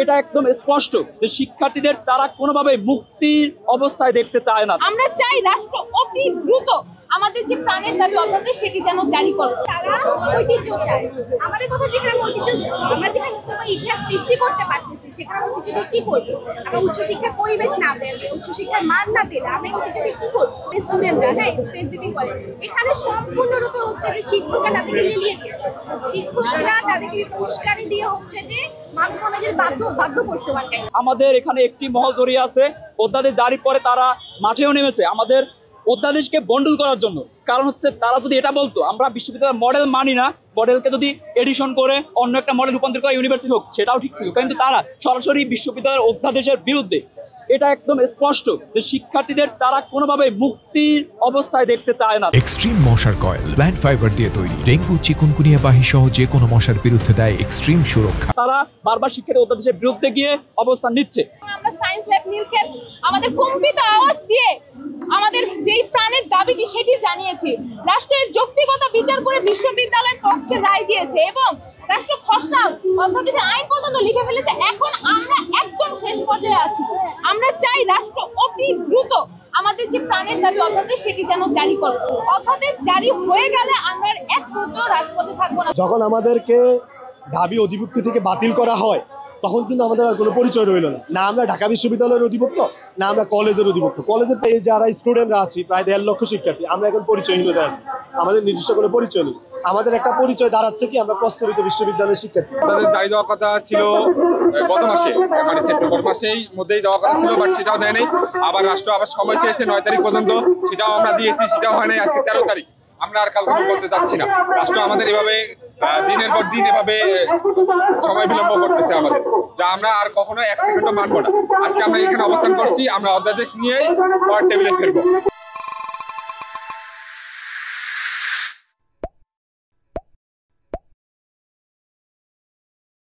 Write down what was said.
এটা একদম স্পষ্ট যে শিক্ষার্থীদের তারা কোনোভাবে মুক্তির অবস্থায় দেখতে চায় না। আমরা চাই রাষ্ট্র অতি দ্রুত আমাদের যে প্রাণের দাবি অধ্যাদেশ সেটি যেন জারি করে। তারা ঐতিহ্য চায়। আমাদের কথা যেখানে ঐতিহ্য, আমরা যেখানে নতুন ইতিহাস সৃষ্টি করতে পারতেছি সেখানে ঐতিহ্য দিয়ে কি করবো? আমরা উচ্চশিক্ষার পরিবেশ না পেলে, উচ্চশিক্ষার মান না পেলে আমরা ঐতিহ্য দিয়ে কি করবো? স্টুডেন্টরা প্রেস ব্রিফিং করে এখানে সম্পূর্ণরূপে হচ্ছে যে শিক্ষকরা তাদেরকে লিলিয়ে দিয়েছে। শিক্ষকরা তাদেরকে উস্কানি দিয়ে হচ্ছে যে মানুষ মনে যে বাধ্য করছে ওয়ান টাইম। আমাদের এখানে একটি মহল জড়িয়ে আছে, অধ্যাদেশ জারি পরে তারা মাঠেও নেমেছে আমাদের অধ্যাদেশকে বন্ডল করার জন্য। কারণ হচ্ছে তারা যদি এটা বলতো আমরা বিশ্ববিদ্যালয়ের মডেল মানি না, মডেলকে যদি এডিশন করে অন্য একটা মডেল রূপান্তর করে ইউনিভার্সিটি হোক সেটাও ঠিক ছিল, কিন্তু তারা সরাসরি বিশ্ববিদ্যালয়ের অধ্যাদেশের বিরুদ্ধে। এটা একদম স্পষ্ট যে শিক্ষার্থীদের তারা কোনোভাবে মুক্তির অবস্থায় দেখতে চায় না। এক্সট্রিম মশার কয়েল প্ল্যান্ট ফাইবার দিয়ে তৈরি, ডেঙ্গু চিকুনগুনিয়া বাহি সহ যে কোনো মশার বিরুদ্ধে দেয় এক্সট্রিম সুরক্ষা। তারা বারবার শিক্ষার্থী অধ্যাদেশের বিরুদ্ধে গিয়ে অবস্থান নিচ্ছে। আমরা সায়েন্স ল্যাব নীলক্ষেত আমাদের কম্পিত আওয়াজ দিয়ে আমাদের যেই প্রাণের দাবিটি সেটি জানিয়েছি। রাষ্ট্রের যৌক্তিকতা বিচার করে বিশ্ববিদ্যালয়ের পক্ষে রায় দিয়েছে এবং রাষ্ট্র খসড়া অধ্যাদেশের আইন পর্যন্ত লিখে ফেলেছে। এখন আমরা একদম শেষ পর্যায়ে আছি। আমরা চাই রাষ্ট্র অতি দ্রুত আমাদের যে প্রাণের দাবি অধ্যাদেশ সেটি যেন জারি করে। অধ্যাদেশ জারি হয়ে গেলে আমরা এক মুহূর্ত রাজপথে থাকবো না। যখন আমাদেরকে ঢাবি অধিভুক্তি থেকে বাতিল করা হয় তখন কিন্তু আমাদের আর কোনো পরিচয় রইল না। না আমরা ঢাকা বিশ্ববিদ্যালয়ের অধিভুক্ত, না আমরা কলেজের অধিভুক্ত। কলেজের যারা স্টুডেন্টরা আছি প্রায় 1.5 লক্ষ শিক্ষার্থী, আমরা এখন পরিচয়হীনতা আছি। আমাদের নির্দিষ্ট কোনো পরিচয় নেই। আমাদের একটা পরিচয় দাঁড়াচ্ছে কি আমরা প্রস্তাবিত বিশ্ববিদ্যালয়ের শিক্ষার্থী। তাদের দাঁড়িয়ে দেওয়ার কথা ছিল গত মাসে, মানে সেপ্টেম্বর মাসেই মধ্যেই দেওয়ার কথা ছিল, বাট সেটাও দেয় নাই। আবার রাষ্ট্র আবার সময় চেয়েছে 9 তারিখ পর্যন্ত, সেটাও আমরা দিয়েছি, সেটাও হয় নাই। আজকে 13 তারিখ, আমরা আর কালক্ষেপণ করতে চাচ্ছি না। রাষ্ট্র আমাদের এভাবে দিনের পর দিন এভাবে সময় বিলম্ব করতেছে আমাদের, যা আমরা আর কখনো 1 সেকেন্ডও মানবো না। আজকে আমরা এখানে অবস্থান করছি, আমরা অধ্যাদেশ নিয়েই টেবিলে ফিরবো।